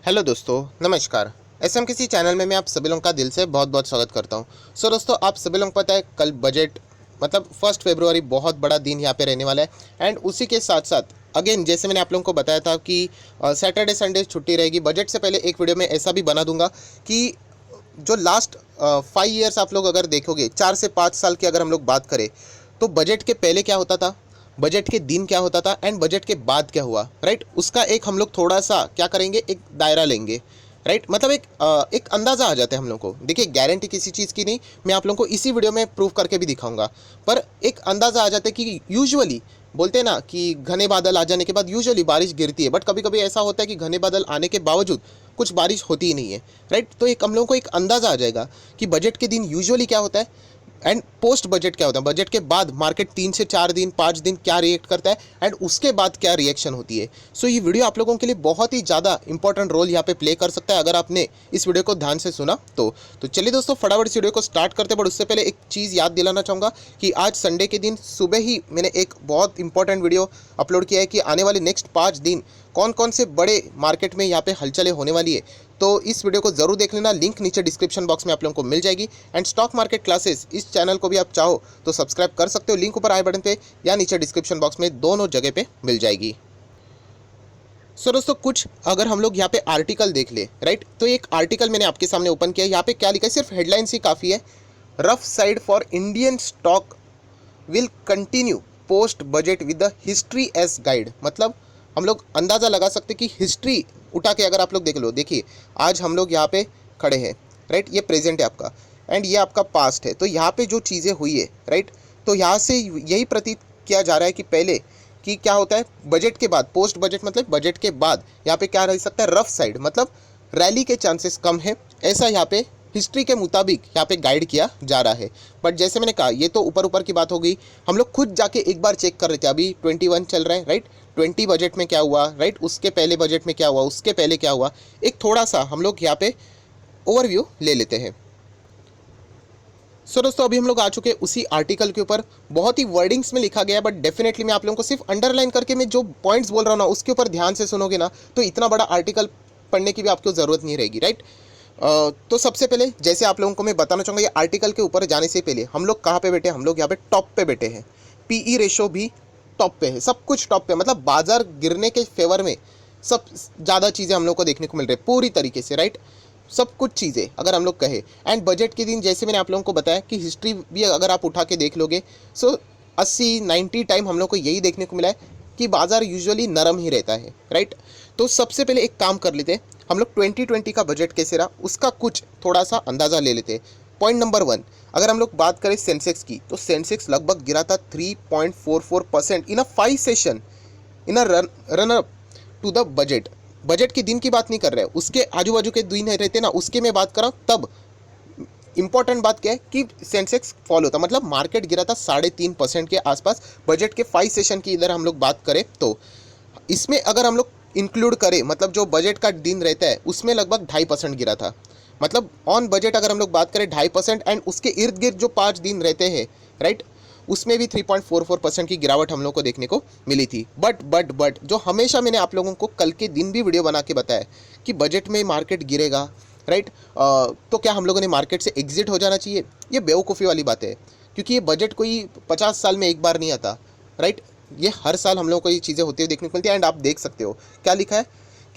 Hello दोस्तों, नमस्कार। SMKC channel में मैं आप सभी लोगों का दिल से बहुत बहुत स्वागत करता हूं। दोस्तों, आप सभी लोगों को पता है कल बजट मतलब 1 फरवरी बहुत बड़ा दिन यहाँ पे रहने वाला है। एंड उसी के साथ साथ अगेन जैसे मैंने आप लोगों को बताया था कि सैटरडे संडे छुट्टी रहेगी। बजट से पहले एक वीडियो में ऐसा भी बना दूंगा कि जो लास्ट 5 ईयर्स आप लोग अगर देखोगे, 4 से 5 साल की अगर हम लोग बात करें, तो बजट के पहले क्या होता था, बजट के दिन क्या होता था एंड बजट के बाद क्या हुआ, राइट। उसका एक हम लोग थोड़ा सा क्या करेंगे, एक दायरा लेंगे, राइट। मतलब एक अंदाज़ा आ जाता है हम लोग को। देखिए, गारंटी किसी चीज़ की नहीं, मैं आप लोगों को इसी वीडियो में प्रूव करके भी दिखाऊंगा। पर एक अंदाज़ा आ जाता है कि यूजुअली बोलते हैं ना कि घने बादल आ जाने के बाद यूजुअली बारिश गिरती है, बट कभी कभी ऐसा होता है कि घने बादल आने के बावजूद कुछ बारिश होती ही नहीं है, राइट। तो एक हम लोगों को एक अंदाज़ा आ जाएगा कि बजट के दिन यूजुअली क्या होता है एंड पोस्ट बजट क्या होता है। बजट के बाद मार्केट 3 से 4 दिन 5 दिन क्या रिएक्ट करता है एंड उसके बाद क्या रिएक्शन होती है। सो ये वीडियो आप लोगों के लिए बहुत ही ज़्यादा इंपॉर्टेंट रोल यहाँ पे प्ले कर सकता है अगर आपने इस वीडियो को ध्यान से सुना तो चलिए दोस्तों, फटाफट इस वीडियो को स्टार्ट करते हैं। बट उससे पहले एक चीज़ याद दिलाना चाहूँगा कि आज संडे के दिन सुबह ही मैंने एक बहुत इंपॉर्टेंट वीडियो अपलोड किया है कि आने वाले नेक्स्ट 5 दिन कौन कौन से बड़े मार्केट में यहाँ पे हलचलें होने वाली है। तो इस वीडियो को जरूर देख लेना, लिंक नीचे डिस्क्रिप्शन बॉक्स में आप लोगों को मिल जाएगी। एंड स्टॉक मार्केट क्लासेस इस चैनल को भी आप चाहो तो सब्सक्राइब कर सकते हो, लिंक ऊपर आई बटन पे या नीचे डिस्क्रिप्शन बॉक्स में, दोनों जगह पे मिल जाएगी। दोस्तों, कुछ अगर हम लोग यहाँ पे आर्टिकल देख ले, राइट, तो एक आर्टिकल मैंने आपके सामने ओपन किया। यहाँ पे क्या लिखा है, सिर्फ हेडलाइंस ही काफ़ी है। Rough side for Indian stock will continue post budget with the history as guide. मतलब हम लोग अंदाज़ा लगा सकते कि हिस्ट्री उठा के अगर आप लोग देख लो, देखिए आज हम लोग यहाँ पे खड़े हैं, राइट। ये प्रेजेंट है आपका एंड ये आपका पास्ट है। तो यहाँ पे जो चीज़ें हुई है, राइट, तो यहाँ से यही प्रतीत किया जा रहा है कि पहले कि क्या होता है बजट के बाद, पोस्ट बजट मतलब बजट के बाद यहाँ पे क्या रह सकता है, रफ साइड मतलब रैली के चांसेस कम है, ऐसा यहाँ पे हिस्ट्री के मुताबिक यहाँ पे गाइड किया जा रहा है। बट जैसे मैंने कहा, ये तो ऊपर ऊपर की बात हो गई। हम लोग खुद जाके एक बार चेक कर रहे थे, अभी 21 चल रहा है, राइट। 20 बजट में क्या हुआ, राइट, उसके पहले बजट में क्या हुआ, उसके पहले क्या हुआ, एक थोड़ा सा हम लोग यहाँ पे ओवरव्यू ले लेते हैं। दोस्तों, अभी हम लोग आ चुके हैं उसी आर्टिकल के ऊपर। बहुत ही वर्डिंग्स में लिखा गया है, बट डेफिनेटली मैं आप लोगों को सिर्फ अंडरलाइन करके मैं जो पॉइंट्स बोल रहा हूँ ना, उसके ऊपर ध्यान से सुनोगे ना, तो इतना बड़ा आर्टिकल पढ़ने की भी आपको ज़रूरत नहीं रहेगी, राइट। तो सबसे पहले जैसे आप लोगों को मैं बताना चाहूँगा, ये आर्टिकल के ऊपर जाने से पहले हम लोग कहाँ पे बैठे हैं, हम लोग यहाँ पे टॉप पे बैठे हैं। पीई रेशो भी टॉप पे है, सब कुछ टॉप पे, मतलब बाजार गिरने के फेवर में सब ज़्यादा चीज़ें हम लोग को देखने को मिल रही है पूरी तरीके से, राइट। सब कुछ चीज़ें अगर हम लोग कहें एंड बजट के दिन जैसे मैंने आप लोगों को बताया कि हिस्ट्री भी अगर आप उठा के देख लोगे, सो 80-90 टाइम हम लोग को यही देखने को मिला है कि बाज़ार यूजुअली नरम ही रहता है, राइट। तो सबसे पहले एक काम कर लेते हैं, हम लोग 2020 का बजट कैसे रहा उसका कुछ थोड़ा सा अंदाज़ा ले लेते हैं। पॉइंट नंबर 1, अगर हम लोग बात करें सेंसेक्स की, तो सेंसेक्स लगभग गिरा था 3.44% in a 5 session in a run up to the budget. Budget के दिन की बात नहीं कर रहे हैं, उसके आजू बाजू के दिन रहते ना, उसके मैं बात कर रहा हूँ। तब इंपॉर्टेंट बात क्या है कि सेंसेक्स फॉल होता, मतलब मार्केट गिरा था 3.5% के आसपास। बजट के 5 सेशन की इधर हम लोग बात करें तो इसमें अगर हम लोग इंक्लूड करें, मतलब जो बजट का दिन रहता है उसमें लगभग 2.5% गिरा था। मतलब ऑन बजट अगर हम लोग बात करें 2.5% एंड उसके इर्द गिर्द जो 5 दिन रहते हैं, राइट, उसमें भी 3.44% की गिरावट हम लोग को देखने को मिली थी। बट जो हमेशा मैंने आप लोगों को कल के दिन भी वीडियो बना के बताया कि बजट में मार्केट गिरेगा, राइट, तो क्या हम लोगों ने मार्केट से एग्जिट हो जाना चाहिए, ये बेवकूफ़ी वाली बात है। क्योंकि ये बजट कोई 50 साल में एक बार नहीं आता, राइट। ये हर साल हम लोगों को ये चीज़ें होती हुई देखने को मिलती है। एंड आप देख सकते हो क्या लिखा है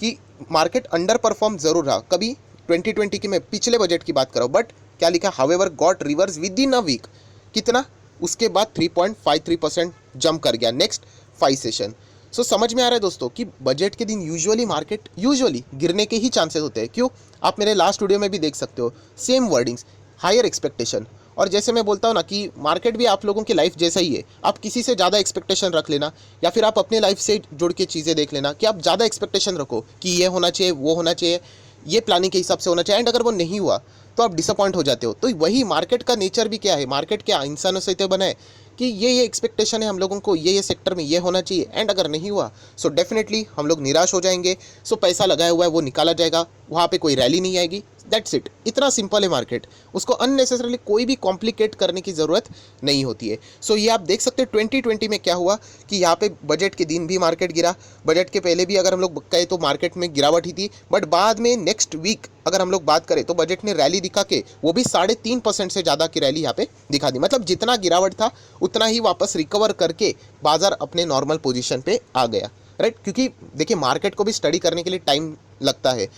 कि मार्केट अंडर परफॉर्म जरूर रहा कभी 2020 की, मैं पिछले बजट की बात कर रहा हूँ, बट क्या लिखा है, however got reverse within a week. कितना, उसके बाद 3.53% जंप कर गया नेक्स्ट 5 सेशन। सो समझ में आ रहा है दोस्तों कि बजट के दिन यूजुअली मार्केट यूजुअली गिरने के ही चांसेस होते हैं। क्यों, आप मेरे लास्ट वीडियो में भी देख सकते हो, सेम वर्डिंग्स, हायर एक्सपेक्टेशन। और जैसे मैं बोलता हूँ ना कि मार्केट भी आप लोगों की लाइफ जैसा ही है, आप किसी से ज़्यादा एक्सपेक्टेशन रख लेना या फिर आप अपने लाइफ से जुड़ के चीज़ें देख लेना कि आप ज़्यादा एक्सपेक्टेशन रखो कि ये होना चाहिए, वो होना चाहिए, ये प्लानिंग के हिसाब से होना चाहिए, एंड अगर वो नहीं हुआ तो आप डिसअपॉइंट हो जाते हो। तो वही मार्केट का नेचर भी क्या है, मार्केट क्या इंसानों से तो बना है कि ये एक्सपेक्टेशन है हम लोगों को, ये सेक्टर में ये होना चाहिए, एंड अगर नहीं हुआ सो डेफिनेटली हम लोग निराश हो जाएंगे। सो पैसा लगाया हुआ है वो निकाला जाएगा, वहाँ पे कोई रैली नहीं आएगी, दैट्स इट, इतना सिंपल है मार्केट। उसको अननेसेसरली कोई भी कॉम्प्लिकेट करने की ज़रूरत नहीं होती है। सो ये आप देख सकते हैं 2020 में क्या हुआ कि यहाँ पे बजट के दिन भी मार्केट गिरा, बजट के पहले भी अगर हम लोग कहें तो मार्केट में गिरावट ही थी, बट बाद में नेक्स्ट वीक अगर हम लोग बात करें तो बजट ने रैली दिखा के वो भी 3.5% से ज़्यादा की रैली यहाँ पे दिखा दी। मतलब जितना गिरावट था उतना ही वापस रिकवर करके बाजार अपने नॉर्मल पोजीशन पे आ गया, राइट। क्योंकि देखिए मार्केट को भी स्टडी करने के लिए टाइम लगता है,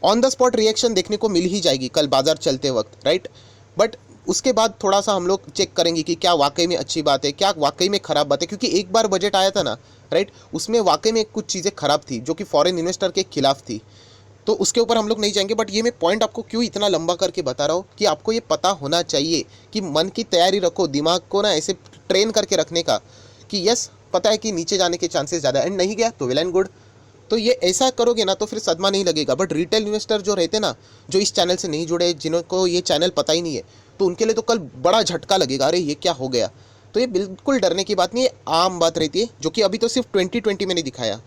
ऑन द स्पॉट रिएक्शन देखने को मिल ही जाएगी कल बाजार चलते वक्त, राइट। बट उसके बाद थोड़ा सा हम लोग चेक करेंगे कि क्या वाकई में अच्छी बात है, क्या वाकई में ख़राब बात है। क्योंकि एक बार बजट आया था ना, राइट, उसमें वाकई में कुछ चीज़ें ख़राब थी जो कि फॉरेन इन्वेस्टर के खिलाफ थी। तो उसके ऊपर हम लोग नहीं जाएंगे, बट ये मैं पॉइंट आपको क्यों इतना लंबा करके बता रहा हूँ कि आपको ये पता होना चाहिए कि मन की तैयारी रखो, दिमाग को ना ऐसे ट्रेन करके रखने का कि यस पता है कि नीचे जाने के चांसेस ज़्यादा, एंड नहीं गया तो वेल एंड गुड। तो ये ऐसा करोगे ना तो फिर सदमा नहीं लगेगा। बट रिटेल इन्वेस्टर जो रहते ना, जो इस चैनल से नहीं जुड़े, जिनको ये चैनल पता ही नहीं है, तो उनके लिए तो कल बड़ा झटका लगेगा, अरे ये क्या हो गया। तो ये बिल्कुल डरने की बात नहीं है, आम बात रहती है, जो कि अभी तो सिर्फ 2020 में नहीं दिखाया।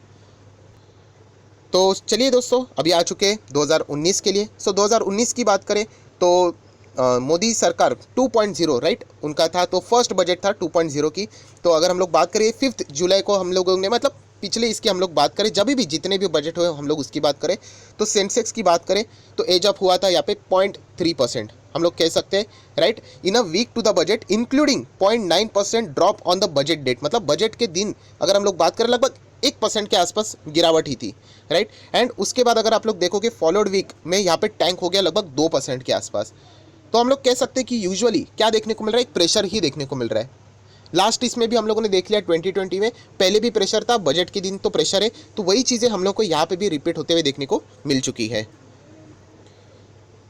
तो चलिए दोस्तों, अभी आ चुके हैं 2019 के लिए। 2019 की बात करें तो मोदी सरकार 2.0, राइट, उनका था, तो फर्स्ट बजट था 2.0 की। तो अगर हम लोग बात करें 5 जुलाई को हम लोगों ने, मतलब पिछले इसकी हम लोग बात करें, जब भी जितने भी बजट हुए हम लोग उसकी बात करें, तो सेंसेक्स की बात करें तो एज अप हुआ था यहाँ पे 0.3%, हम लोग कह सकते हैं, right, in a week to the budget, including 0.9% drop on the budget date. मतलब बजट के दिन अगर हम लोग बात करें लगभग 1% के आसपास गिरावट ही थी, राइट। एंड उसके बाद अगर आप लोग देखोगे फॉलोड वीक में यहाँ पे टैंक हो गया लगभग 2% के आसपास। तो हम लोग कह सकते हैं कि यूजुअली क्या देखने को मिल रहा है, एक प्रेशर ही देखने को मिल रहा है। लास्ट इसमें भी हम लोगों ने देख लिया 2020 में, पहले भी प्रेशर था, बजट के दिन तो प्रेशर है, तो वही चीज़ें हम लोग को यहाँ पे भी रिपीट होते हुए देखने को मिल चुकी है।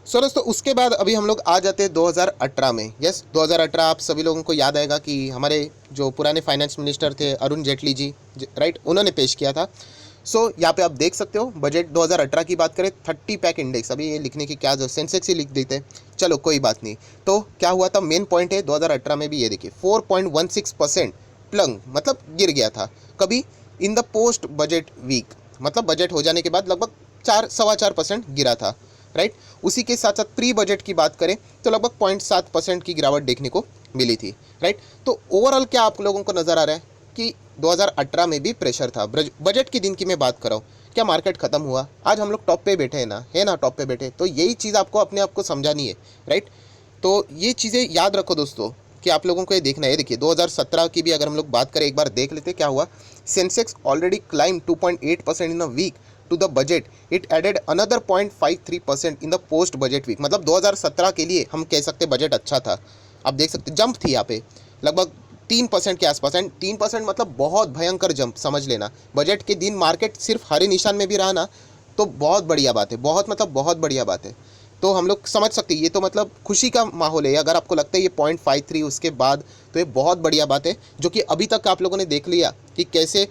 सो दोस्तों उसके बाद अभी हम लोग आ जाते हैं 2018 में। यस, 2018 आप सभी लोगों को याद आएगा कि हमारे जो पुराने फाइनेंस मिनिस्टर थे अरुण जेटली जी, राइट, उन्होंने पेश किया था। सो यहाँ पे आप देख सकते हो बजट 2018 की बात करें, 30 पैक इंडेक्स, अभी ये लिखने की क्या, जो सेंसेक्स ही लिख देते हैं, चलो कोई बात नहीं। तो क्या हुआ था, मेन पॉइंट है 2018 में भी ये देखिए 4.16% प्लंग, मतलब गिर गया था। कभी in the post budget week, मतलब बजट हो जाने के बाद लगभग 4.25% गिरा था, राइट। उसी के साथ साथ प्री बजट की बात करें तो लगभग 0.7% की गिरावट देखने को मिली थी, राइट। तो ओवरऑल क्या आप लोगों को नज़र आ रहा है कि 2018 में भी प्रेशर था। बजट के दिन की मैं बात कर रहा हूँ, क्या मार्केट खत्म हुआ? आज हम लोग टॉप पे बैठे हैं ना, है ना, टॉप पे बैठे। तो यही चीज़ आपको अपने आप को समझानी है, राइट। तो ये चीज़ें याद रखो दोस्तों कि आप लोगों को ये देखना है। देखिए 2017 की भी अगर हम लोग बात करें, एक बार देख लेते क्या हुआ। Sensex already climb 2.8% in a week to the budget, it added another 0.53% in the post budget week. मतलब 2017 के लिए हम कह सकते बजट अच्छा था। आप देख सकते जंप थी यहाँ पे लगभग 3% के आसपास, एंड 3% मतलब बहुत भयंकर जंप, समझ लेना। बजट के दिन मार्केट सिर्फ हरे निशान में भी रहा ना, तो बहुत बढ़िया बात है, बहुत मतलब बहुत बढ़िया बात है। तो हम लोग समझ सकते हैं ये तो मतलब खुशी का माहौल है। अगर आपको लगता है ये 0.53 उसके बाद, तो ये बहुत बढ़िया बात है, जो कि अभी तक आप लोगों ने देख लिया कि कैसे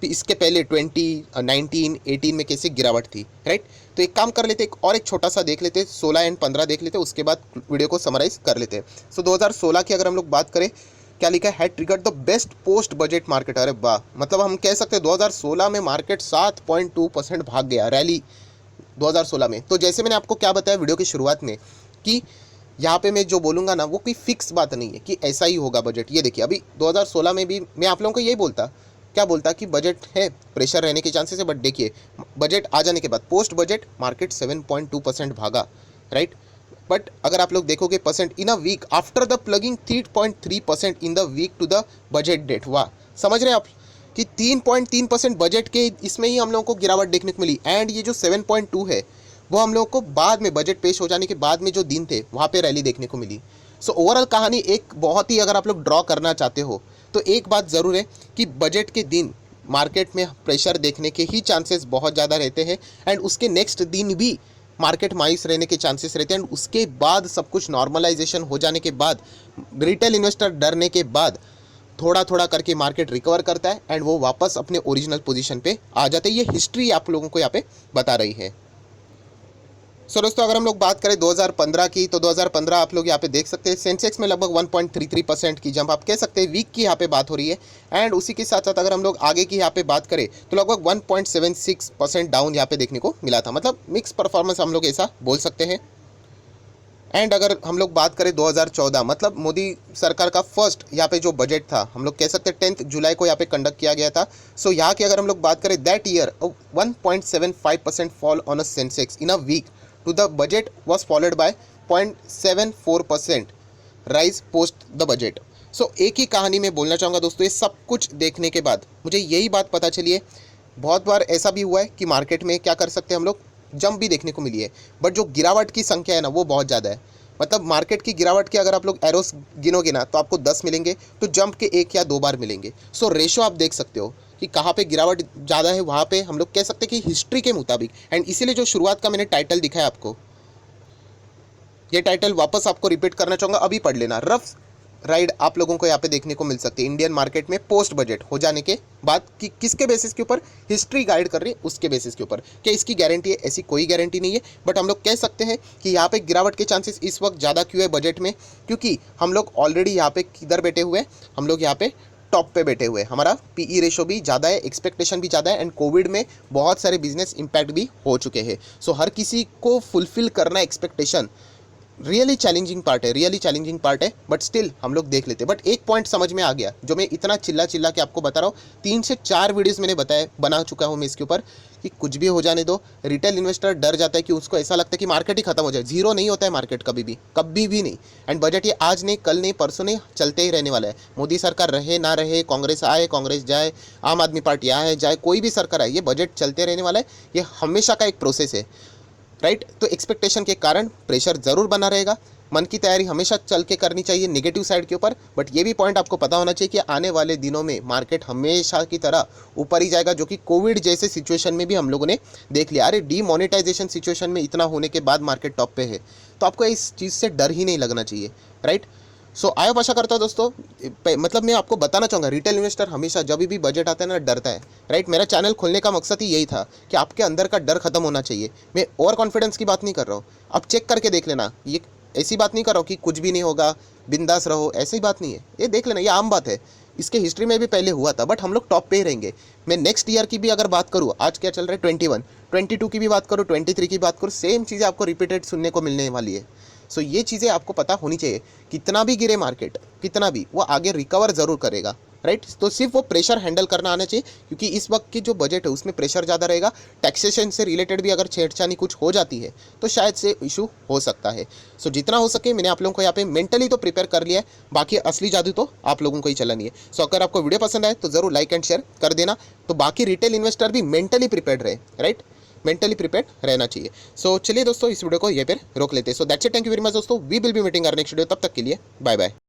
इसके पहले 20, 19, 18 में कैसे गिरावट थी, राइट। तो एक काम कर लेते, एक छोटा सा देख लेते, 16 एंड 15 देख लेते, उसके बाद वीडियो को समराइज कर लेते हैं। सो 2016 की अगर हम लोग बात करें, क्या लिखा है, had triggered the best post budget market. अरे वाह, मतलब हम कह सकते हैं 2016 में मार्केट 7.2% भाग गया, रैली 2016 में। तो जैसे मैंने आपको क्या बताया वीडियो की शुरुआत में कि यहाँ पे मैं जो बोलूँगा ना वो कोई फिक्स बात नहीं है कि ऐसा ही होगा बजट। ये देखिए अभी 2016 में भी मैं आप लोगों को यही बोलता, क्या बोलता कि बजट है, प्रेशर रहने के चांसेस है, बट देखिए बजट आ जाने के बाद पोस्ट बजट मार्केट 7.2% भागा, राइट। बट अगर आप लोग देखोगे percent in a week after the plugging 3.3% in the week to the budget date. वाह, समझ रहे हैं आप कि 3.3% बजट के इसमें ही हम लोगों को गिरावट देखने को मिली। एंड ये जो 7.2 है वो हम लोगों को बाद में बजट पेश हो जाने के बाद में जो दिन थे वहाँ पे रैली देखने को मिली। सो ओवरऑल कहानी एक बहुत ही, अगर आप लोग ड्रॉ करना चाहते हो तो एक बात ज़रूर है कि बजट के दिन मार्केट में प्रेशर देखने के ही चांसेस बहुत ज़्यादा रहते हैं, एंड उसके नेक्स्ट दिन भी मार्केट मायूस रहने के चांसेस रहते हैं। एंड उसके बाद सब कुछ नॉर्मलाइजेशन हो जाने के बाद, रिटेल इन्वेस्टर डरने के बाद थोड़ा थोड़ा करके मार्केट रिकवर करता है एंड वो वापस अपने ओरिजिनल पोजीशन पे आ जाते हैं। ये हिस्ट्री आप लोगों को यहाँ पे बता रही है। सो दोस्तों अगर हम लोग बात करें 2015 की, तो 2015 आप लोग यहाँ पे देख सकते हैं सेंसेक्स में लगभग 1.33% की जंप आप कह सकते हैं, वीक की यहाँ पे बात हो रही है। एंड उसी के साथ साथ अगर हम लोग आगे की यहाँ पे बात करें तो लगभग 1.76% डाउन यहाँ पे देखने को मिला था, मतलब मिक्स परफॉर्मेंस हम लोग ऐसा बोल सकते हैं। एंड अगर हम लोग बात करें 2014, मतलब मोदी सरकार का फर्स्ट यहाँ पे जो बजट था, हम लोग कह सकते हैं 10 जुलाई को यहाँ पे कंडक्ट किया गया था। सो यहाँ की अगर हम लोग बात करें that year 1.75% fall on a Sensex in a week to the budget was followed by 0.74% rise post the budget. So एक ही कहानी में बोलना चाहूँगा दोस्तों, ये सब कुछ देखने के बाद मुझे यही बात पता चली है, बहुत बार ऐसा भी हुआ है कि मार्केट में क्या कर सकते हैं हम लोग, जंप भी देखने को मिली है, बट जो गिरावट की संख्या है ना वो बहुत ज़्यादा है। मतलब मार्केट की गिरावट के अगर आप लोग एरोस गिनोगे ना तो आपको 10 मिलेंगे, तो जंप के 1 या 2 बार मिलेंगे। सो रेशो आप देख सकते हो कि कहाँ पे गिरावट ज़्यादा है, वहाँ पे हम लोग कह सकते हैं कि हिस्ट्री के मुताबिक। एंड इसीलिए जो शुरुआत का मैंने टाइटल दिखाया आपको, ये टाइटल वापस आपको रिपीट करना चाहूँगा, अभी पढ़ लेना। रफ राइड आप लोगों को यहाँ पे देखने को मिल सकती है इंडियन मार्केट में पोस्ट बजट हो जाने के बाद, कि किसके बेसिस के ऊपर, हिस्ट्री गाइड कर रही है उसके बेसिस के ऊपर। क्या इसकी गारंटी है? ऐसी कोई गारंटी नहीं है, बट हम लोग कह सकते हैं कि यहाँ पे गिरावट के चांसेस इस वक्त ज़्यादा क्यों है बजट में, क्योंकि हम लोग ऑलरेडी यहाँ पे किधर बैठे हुए हैं, हम लोग यहाँ पे टॉप पे बैठे हुए हैं, हमारा पीई रेशो भी ज़्यादा है, एक्सपेक्टेशन भी ज़्यादा है, एंड कोविड में बहुत सारे बिजनेस इम्पैक्ट भी हो चुके हैं। सो हर किसी को फुलफिल करना एक्सपेक्टेशन रियली चैलेंजिंग पार्ट है, बट स्टिल हम लोग देख लेते हैं। बट एक पॉइंट समझ में आ गया, जो मैं इतना चिल्ला के आपको बता रहा हूँ, 3 से 4 वीडियोस मैंने बना चुका हूँ मैं इसके ऊपर, कि कुछ भी हो जाने दो, रिटेल इन्वेस्टर डर जाता है कि उसको ऐसा लगता है कि मार्केट ही खत्म हो जाए। जीरो नहीं होता है मार्केट, कभी भी नहीं। एंड बजट ये आज नहीं, कल नहीं, परसों नहीं, चलते ही रहने वाला है। मोदी सरकार रहे ना रहे, कांग्रेस आए कांग्रेस जाए, आम आदमी पार्टी आए जाए, कोई भी सरकार आए, ये बजट चलते रहने वाला है। ये हमेशा का एक प्रोसेस है, राइट। तो एक्सपेक्टेशन के कारण प्रेशर ज़रूर बना रहेगा, मन की तैयारी हमेशा चल के करनी चाहिए नेगेटिव साइड के ऊपर। बट ये भी पॉइंट आपको पता होना चाहिए कि आने वाले दिनों में मार्केट हमेशा की तरह ऊपर ही जाएगा, जो कि कोविड जैसे सिचुएशन में भी हम लोगों ने देख लिया। अरे डीमोनेटाइजेशन सिचुएशन में इतना होने के बाद मार्केट टॉप पे है, तो आपको इस चीज़ से डर ही नहीं लगना चाहिए, राइट। सो आई होप, आशा करता हूँ दोस्तों, मतलब मैं आपको बताना चाहूँगा, रिटेल इन्वेस्टर हमेशा जब भी बजट आता है ना डरता है, राइट। मेरा चैनल खोलने का मकसद ही यही था कि आपके अंदर का डर खत्म होना चाहिए। मैं ओवर कॉन्फिडेंस की बात नहीं कर रहा हूँ, आप चेक करके देख लेना, ये ऐसी बात नहीं कर रहा हूँ कि कुछ भी नहीं होगा, बिंदास रहो, ऐसी बात नहीं है। ये देख लेना, ये आम बात है, इसके हिस्ट्री में भी पहले हुआ था, बट हम लोग टॉप पे ही रहेंगे। मैं नेक्स्ट ईयर की भी अगर बात करूँ, आज क्या चल रहा है 21, 22 की भी बात करूँ, 23 की बात करूँ, सेम चीज़ें आपको रिपीटेड सुनने को मिलने वाली है। सो ये चीज़ें आपको पता होनी चाहिए, कितना भी गिरे मार्केट, कितना भी, वो आगे रिकवर ज़रूर करेगा, राइट। तो सिर्फ वो प्रेशर हैंडल करना आना चाहिए, क्योंकि इस वक्त की जो बजट है उसमें प्रेशर ज़्यादा रहेगा। टैक्सेशन से रिलेटेड भी अगर छेड़छानी कुछ हो जाती है तो शायद से इशू हो सकता है। सो जितना हो सके मैंने आप लोगों को यहाँ पे मेंटली तो प्रिपेयर कर लिया है, बाकी असली जादू तो आप लोगों को ही चलानी है। सो अगर आपको वीडियो पसंद आए तो ज़रूर लाइक एंड शेयर कर देना, तो बाकी रिटेल इन्वेस्टर भी मेंटली प्रिपेयर्ड रहे, राइट, मेंटली प्रिपेयर्ड रहना चाहिए। सो चलिए दोस्तों, इस वीडियो को ये पर रोक लेते हैं। So that's it, thank you very much दोस्तों, we will be meeting our next video, तब तक के लिए बाय बाय।